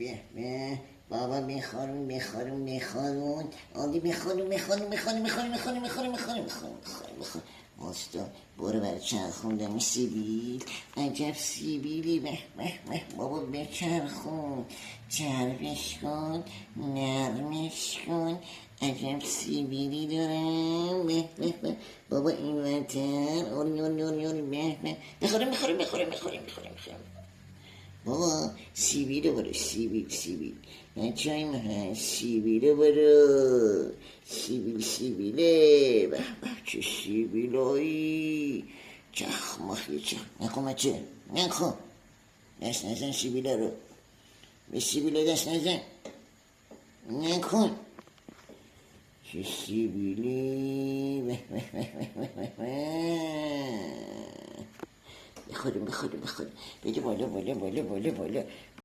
به به بابا بخارون عادی بخارون واستا برو برای چرخوندن سیبیل عجب سیبیلی به بابا بچرخون چربش کن نرمش کن عجب سیبیلی دارم به بابا این ورتر اوری به بخورم بابا سیبیل برو سیبیل بچه های من سیبیل برو سیبیله به چه سیبیلایی چخماخی نکن بچه نکن دست نزن سیبیله رو به سیبیله دست نزن نکن چه سیبیلی بخوریم بده بالا